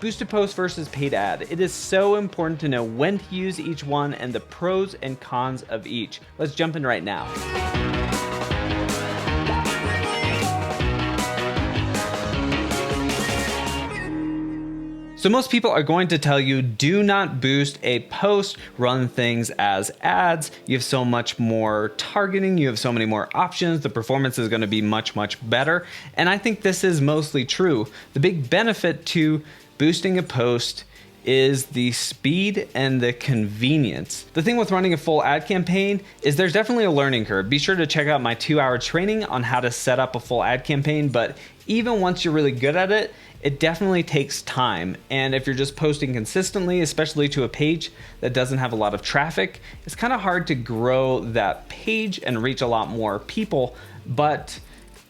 Boosted post versus paid ad. It is so important to know when to use each one and the pros and cons of each. Let's jump in right now. So most people are going to tell you, do not boost a post, run things as ads. You have so much more targeting, you have so many more options, the performance is going to be much, much better. And I think this is mostly true. The big benefit to boosting a post is the speed and the convenience. The thing with running a full ad campaign is there's definitely a learning curve. Be sure to check out my 2-hour training on how to set up a full ad campaign, but even once you're really good at it, it definitely takes time. And if you're just posting consistently, especially to a page that doesn't have a lot of traffic, it's kind of hard to grow that page and reach a lot more people, but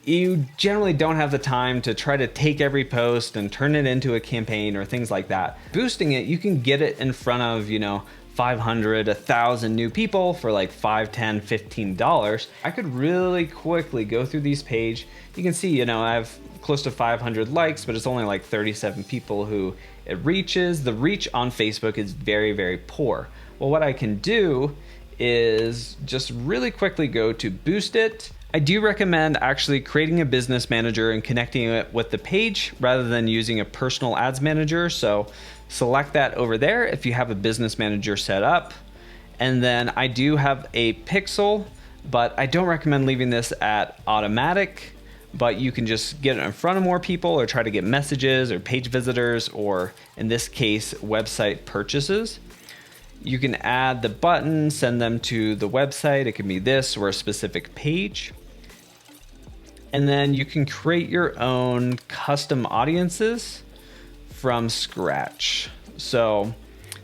you generally don't have the time to try to take every post and turn it into a campaign or things like that. Boosting it, you can get it in front of, 500, 1,000 new people for like $5, $10, $15. I could really quickly go through these pages. You can see, I have close to 500 likes, but it's only like 37 people who it reaches. The reach on Facebook is very, very poor. Well, what I can do is just really quickly go to boost it. I do recommend actually creating a business manager and connecting it with the page rather than using a personal ads manager. So select that over there if you have a business manager set up. And then I do have a pixel, but I don't recommend leaving this at automatic, but you can just get it in front of more people or try to get messages or page visitors, or in this case, website purchases. You can add the button, send them to the website. It can be this or a specific page. And then you can create your own custom audiences from scratch. So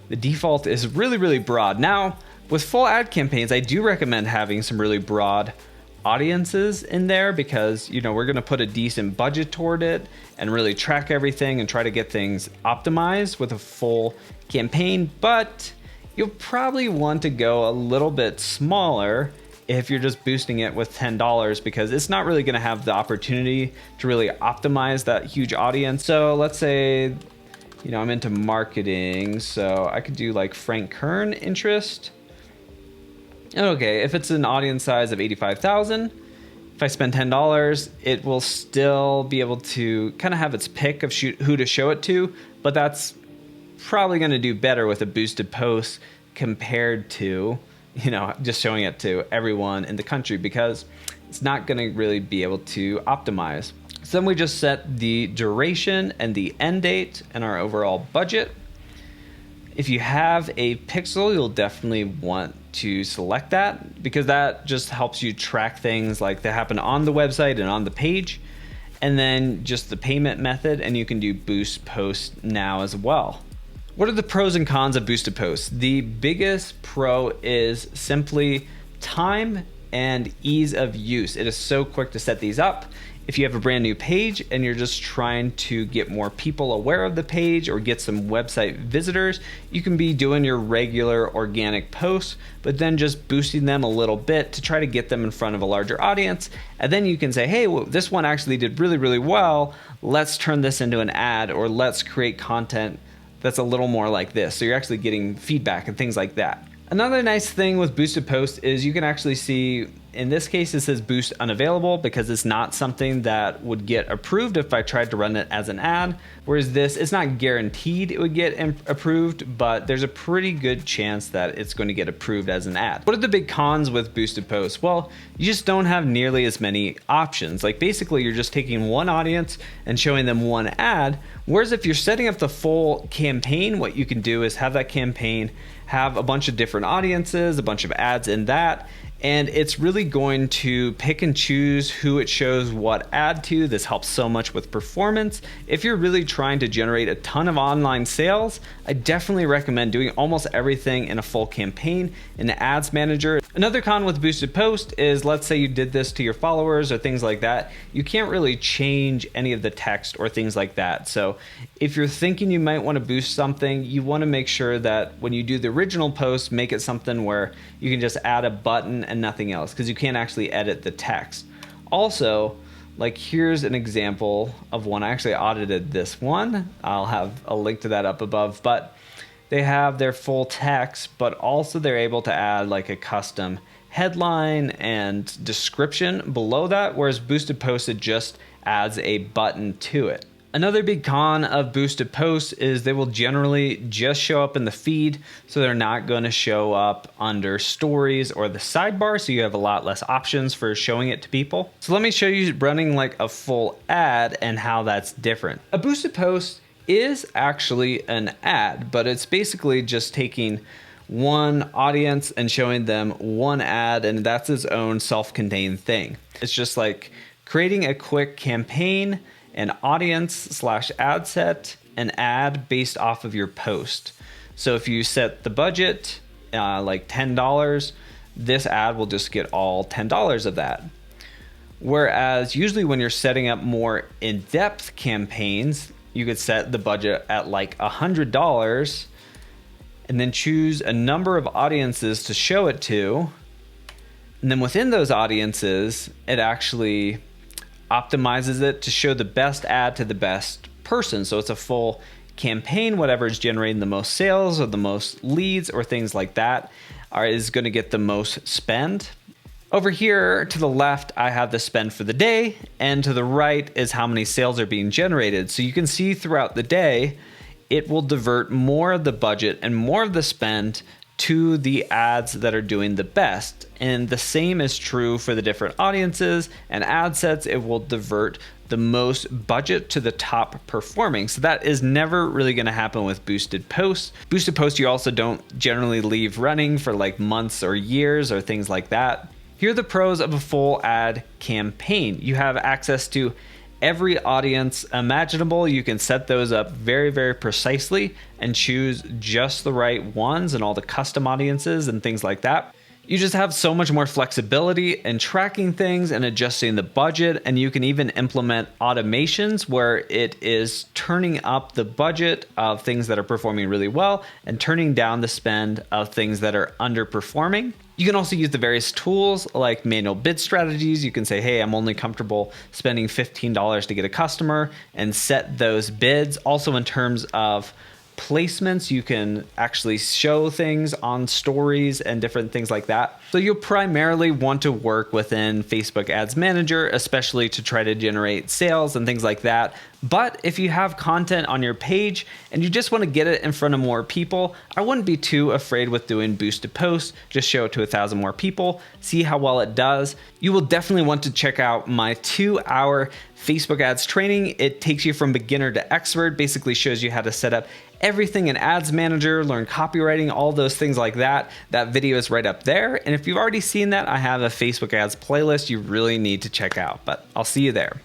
the default is really, really broad. Now, with full ad campaigns, I do recommend having some really broad audiences in there because, we're going to put a decent budget toward it and really track everything and try to get things optimized with a full campaign. But you'll probably want to go a little bit smaller if you're just boosting it with $10, because it's not really going to have the opportunity to really optimize that huge audience. So let's say, I'm into marketing, so I could do like Frank Kern interest. Okay, if it's an audience size of 85,000, if I spend $10, it will still be able to kind of have its pick of who to show it to, but that's probably going to do better with a boosted post compared to, just showing it to everyone in the country, because it's not going to really be able to optimize. So then we just set the duration and the end date and our overall budget. If you have a pixel, you'll definitely want to select that, because that just helps you track things like that happen on the website and on the page. And then just the payment method, and you can do boost post now as well. What are the pros and cons of boosted posts? The biggest pro is simply time and ease of use. It is so quick to set these up. If you have a brand new page and you're just trying to get more people aware of the page or get some website visitors, you can be doing your regular organic posts, but then just boosting them a little bit to try to get them in front of a larger audience. And then you can say, hey, well, this one actually did really, really well. Let's turn this into an ad, or let's create content that's a little more like this. So you're actually getting feedback and things like that. Another nice thing with boosted posts is you can actually see, in this case, it says boost unavailable because it's not something that would get approved if I tried to run it as an ad. Whereas this, it's not guaranteed it would get approved, but there's a pretty good chance that it's going to get approved as an ad. What are the big cons with boosted posts? Well, you just don't have nearly as many options. Like basically you're just taking one audience and showing them one ad. Whereas if you're setting up the full campaign, what you can do is have that campaign have a bunch of different audiences, a bunch of ads in that, and it's really going to pick and choose who it shows what ad to. This helps so much with performance. If you're really trying to generate a ton of online sales, I definitely recommend doing almost everything in a full campaign in the ads manager. Another con with boosted post is, let's say you did this to your followers or things like that, you can't really change any of the text or things like that. So if you're thinking you might want to boost something, you want to make sure that when you do the original post, make it something where you can just add a button and nothing else, because you can't actually edit the text. Also, Like here's an example of one. I actually audited this one. I'll have a link to that up above, but they have their full text, but also they're able to add like a custom headline and description below that, whereas Boosted Posts, it just adds a button to it. Another big con of Boosted Posts is they will generally just show up in the feed, so they're not going to show up under stories or the sidebar, so you have a lot less options for showing it to people. So let me show you running like a full ad and how that's different. A Boosted Post is actually an ad, but it's basically just taking one audience and showing them one ad, and that's its own self-contained thing. It's just like creating a quick campaign, an audience/ad set, an ad based off of your post. So if you set the budget like $10, this ad will just get all $10 of that. Whereas usually when you're setting up more in-depth campaigns, you could set the budget at like $100 and then choose a number of audiences to show it to. And then within those audiences, it actually optimizes it to show the best ad to the best person. So it's a full campaign. Whatever is generating the most sales or the most leads or things like that is going to get the most spend. Over here to the left, I have the spend for the day, and to the right is how many sales are being generated. So you can see throughout the day, it will divert more of the budget and more of the spend to the ads that are doing the best. And the same is true for the different audiences and ad sets. It will divert the most budget to the top performing. So that is never really going to happen with Boosted Posts. Boosted Posts, you also don't generally leave running for like months or years or things like that. Here are the pros of a full ad campaign. You have access to every audience imaginable. You can set those up very, very precisely and choose just the right ones and all the custom audiences and things like that. You just have so much more flexibility in tracking things and adjusting the budget, and you can even implement automations where it is turning up the budget of things that are performing really well and turning down the spend of things that are underperforming. You can also use the various tools like manual bid strategies. You can say, hey, I'm only comfortable spending $15 to get a customer, and set those bids. Also in terms of placements, you can actually show things on stories and different things like that. So you'll primarily want to work within Facebook Ads Manager, especially to try to generate sales and things like that. But if you have content on your page and you just want to get it in front of more people, I wouldn't be too afraid with doing Boosted Posts. Just show it to 1,000 more people, see how well it does. You will definitely want to check out my 2-hour Facebook ads training. It takes you from beginner to expert, basically shows you how to set up everything in Ads Manager, learn copywriting, all those things like that. That video is right up there. And if you've already seen that, I have a Facebook ads playlist you really need to check out, but I'll see you there.